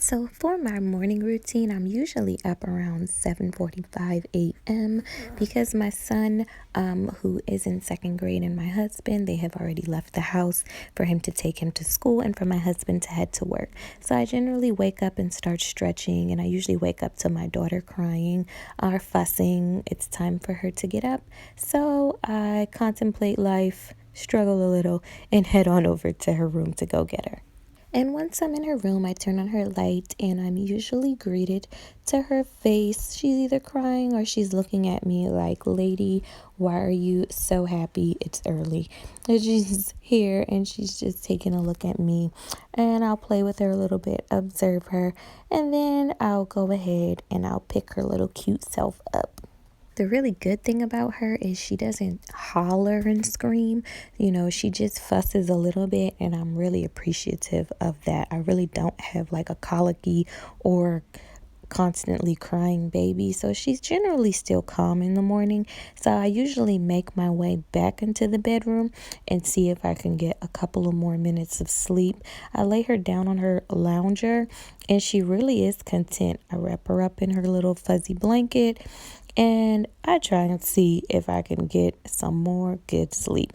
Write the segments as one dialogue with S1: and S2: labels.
S1: So for my morning routine, I'm usually up around 7:45 a.m. because my son, who is in second grade, and my husband, they have already left the house for him to take him to school and for my husband to head to work. So I generally wake up and start stretching, and I usually wake up to my daughter crying or fussing. It's time for her to get up. So I contemplate life, struggle a little, and head on over to her room to go get her. And once I'm in her room, I turn on her light and I'm usually greeted to her face. She's either crying or she's looking at me like, "Lady, why are you so happy? It's early." And she's here and she's just taking a look at me. And I'll play with her a little bit, observe her, and then I'll go ahead and I'll pick her little cute self up. The really good thing about her is she doesn't holler and scream. She just fusses a little bit, and I'm really appreciative of that. I really don't have like a colicky or constantly crying baby, so she's generally still calm in the morning. So I usually make my way back into the bedroom and see if I can get a couple of more minutes of sleep. I lay her down on her lounger and she really is content. I wrap her up in her little fuzzy blanket and I try and see if I can get some more good sleep.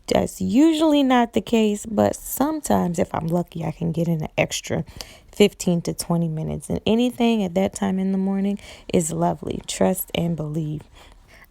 S1: That's usually not the case, but sometimes if I'm lucky, I can get in an extra 15 to 20 minutes. And anything at that time in the morning is lovely. Trust and believe.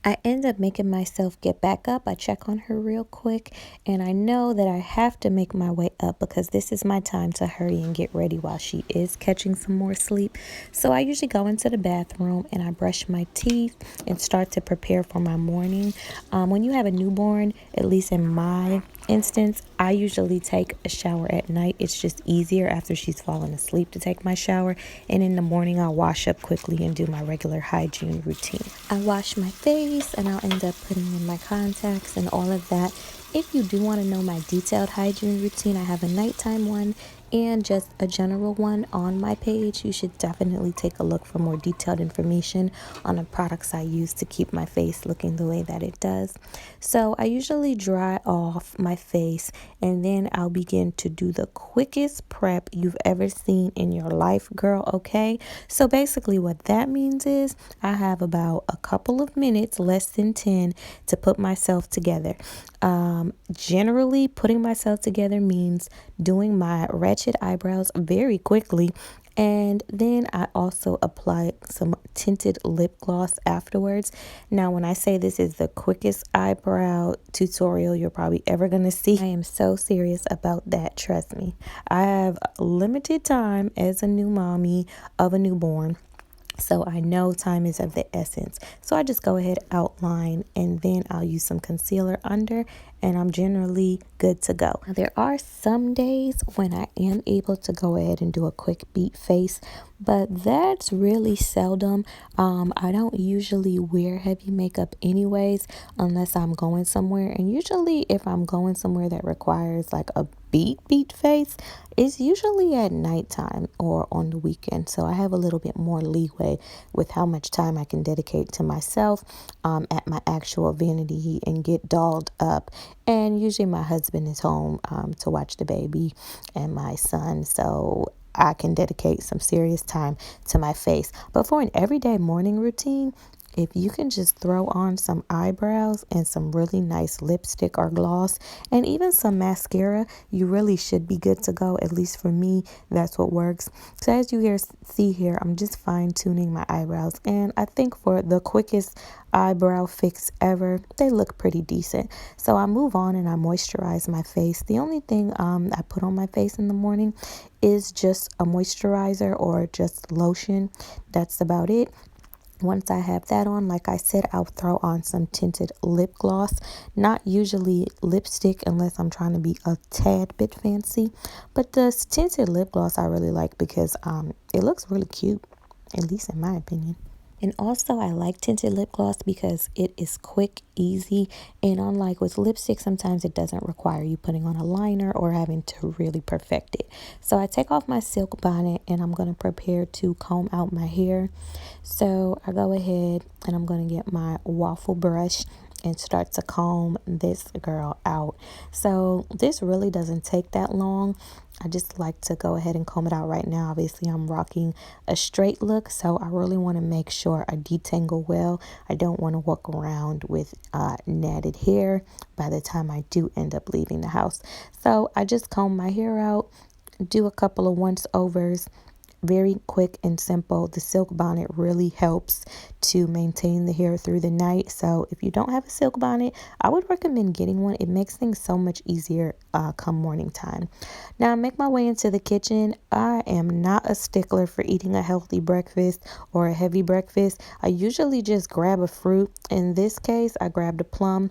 S1: I end up making myself get back up. I check on her real quick, and I know that I have to make my way up because this is my time to hurry and get ready while she is catching some more sleep. So I usually go into the bathroom and I brush my teeth and start to prepare for my morning. When you have a newborn, at least in my instance, I usually take a shower at night. It's just easier after she's fallen asleep to take my shower. And in the morning, I'll wash up quickly and do my regular hygiene routine. I wash my face and I'll end up putting in my contacts and all of that. If you do want to know my detailed hygiene routine, I have a nighttime one and just a general one on my page. You should definitely take a look for more detailed information on the products I use to keep my face looking the way that it does. So I usually dry off my face and then I'll begin to do the quickest prep you've ever seen in your life, girl, okay? So basically what that means is I have about a couple of minutes, less than 10, to put myself together. Generally, putting myself together means doing my ratchet eyebrows very quickly. And then I also apply some tinted lip gloss afterwards. Now, when I say this is the quickest eyebrow tutorial you're probably ever going to see, I am so serious about that. Trust me. I have limited time as a new mommy of a newborn. So I know time is of the essence. So I just go ahead, outline, and then I'll use some concealer under, and I'm generally good to go. Now, there are some days when I am able to go ahead and do a quick beat face, but that's really seldom. I don't usually wear heavy makeup anyways, unless I'm going somewhere. And usually if I'm going somewhere that requires like a beat face, it's usually at nighttime or on the weekend. So I have a little bit more leeway with how much time I can dedicate to myself at my actual vanity and get dolled up. And usually my husband is home to watch the baby and my son. So I can dedicate some serious time to my face. But for an everyday morning routine, if you can just throw on some eyebrows and some really nice lipstick or gloss and even some mascara, you really should be good to go. At least for me, that's what works. So as you see here, I'm just fine tuning my eyebrows. And I think for the quickest eyebrow fix ever, they look pretty decent. So I move on and I moisturize my face. The only thing I put on my face in the morning is just a moisturizer or just lotion. That's about it. Once I have that on, like I said, I'll throw on some tinted lip gloss. Not usually lipstick unless I'm trying to be a tad bit fancy. But the tinted lip gloss I really like because it looks really cute, at least in my opinion. And also, I like tinted lip gloss because it is quick, easy, and unlike with lipstick, sometimes it doesn't require you putting on a liner or having to really perfect it. So I take off my silk bonnet and I'm going to prepare to comb out my hair. So I go ahead and I'm going to get my waffle brush and start to comb this girl out. So this really doesn't take that long. I just like to go ahead and comb it out right now. Obviously, I'm rocking a straight look, so I really want to make sure I detangle well. I don't want to walk around with natted hair by the time I do end up leaving the house. So I just comb my hair out, do a couple of once overs. Very quick and simple. The silk bonnet really helps to maintain the hair through the night. So if you don't have a silk bonnet, I would recommend getting one. It makes things so much easier come morning time. Now I make my way into the kitchen. I am not a stickler for eating a healthy breakfast or a heavy breakfast. I usually just grab a fruit. In this case, I grabbed a plum,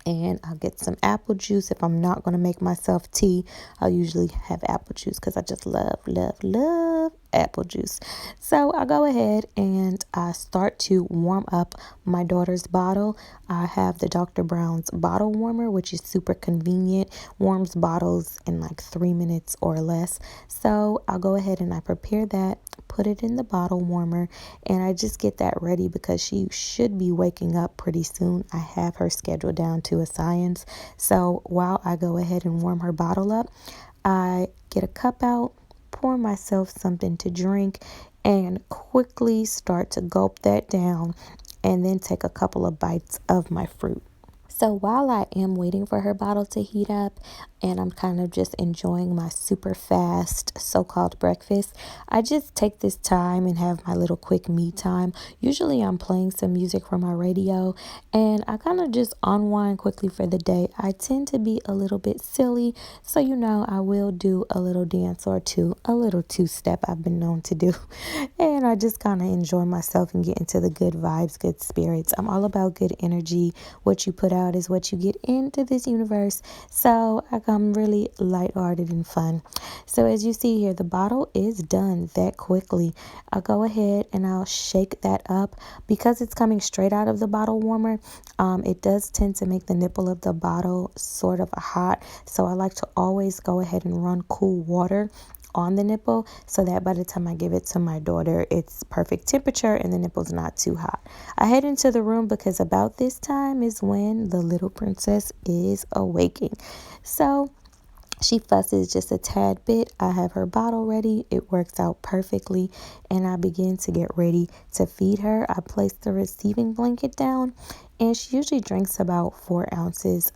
S1: and I'll get some apple juice. If I'm not going to make myself tea, I'll usually have apple juice because I just love apple juice. So I go ahead and I start to warm up my daughter's bottle. I have the Dr. Brown's bottle warmer, which is super convenient, warms bottles in like 3 minutes or less. So I'll go ahead and I prepare that, put it in the bottle warmer, and I just get that ready because she should be waking up pretty soon. I have her scheduled down to a science. So while I go ahead and warm her bottle up, I get a cup out, pour myself something to drink, and quickly start to gulp that down, and then take a couple of bites of my fruit. So while I am waiting for her bottle to heat up and I'm kind of just enjoying my super fast so-called breakfast, I just take this time and have my little quick me time. Usually I'm playing some music from my radio and I kind of just unwind quickly for the day. I tend to be a little bit silly, so I will do a little dance or two, a little two-step I've been known to do. And I just kind of enjoy myself and get into the good vibes, good spirits. I'm all about good energy. What you put out is what you get into this universe. So I'm really lighthearted and fun. So as you see here, the bottle is done that quickly. I'll go ahead and I'll shake that up. Because it's coming straight out of the bottle warmer, it does tend to make the nipple of the bottle sort of hot. So I like to always go ahead and run cool water on the nipple so that by the time I give it to my daughter, it's perfect temperature and the nipple's not too hot. I head into the room because about this time is when the little princess is awaking. So she fusses just a tad bit. I have her bottle ready. It works out perfectly. And I begin to get ready to feed her. I place the receiving blanket down. And she usually drinks about 4 ounces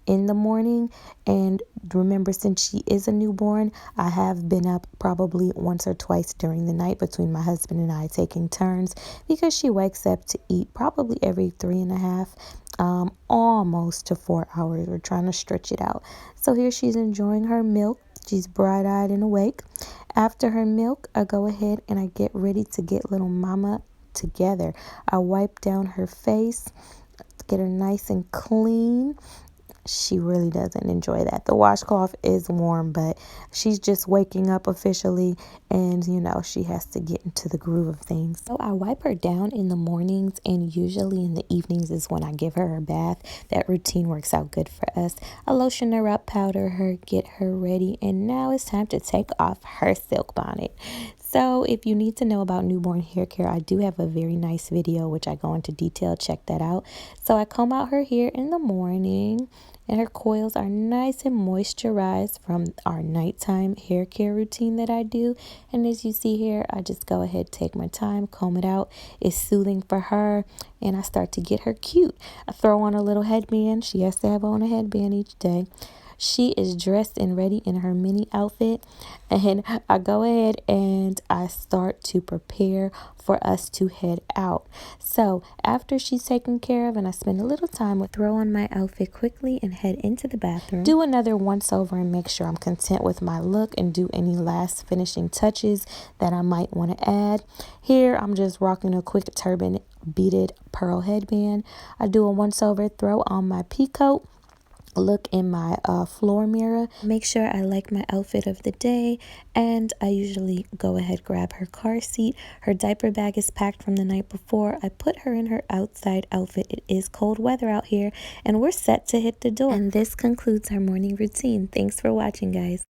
S1: in the morning. And remember, since she is a newborn, I have been up probably once or twice during the night between my husband and I taking turns because she wakes up to eat probably every 3.5 almost to 4 hours. We're trying to stretch it out. So here she's enjoying her milk. She's bright-eyed and awake. After her milk, I go ahead and I get ready to get little mama together. I wipe down her face, get her nice and clean. She really doesn't enjoy that. The washcloth is warm, but she's just waking up officially, and she has to get into the groove of things. So I wipe her down in the mornings, and usually in the evenings is when I give her her bath. That routine works out good for us. I lotion her up, powder her, get her ready, and now it's time to take off her silk bonnet. So if you need to know about newborn hair care, I do have a very nice video which I go into detail. Check that out. So I comb out her hair in the morning, and her coils are nice and moisturized from our nighttime hair care routine that I do. And as you see here, I just go ahead, take my time, comb it out. It's soothing for her, and I start to get her cute. I throw on a little headband. She has to have on a headband each day. She is dressed and ready in her mini outfit, and I go ahead and I start to prepare for us to head out. So after she's taken care of and I spend a little time with, throw on my outfit quickly and head into the bathroom. Do another once over and make sure I'm content with my look and do any last finishing touches that I might want to add. Here I'm just rocking a quick turban beaded pearl headband. I do a once over, throw on my peacoat, look in my floor mirror, make sure I like my outfit of the day, and I usually go ahead, grab her car seat. Her diaper bag is packed from the night before. I put her in her outside outfit. It is cold weather out here, and we're set to hit the door. And this concludes our morning routine. Thanks for watching, guys.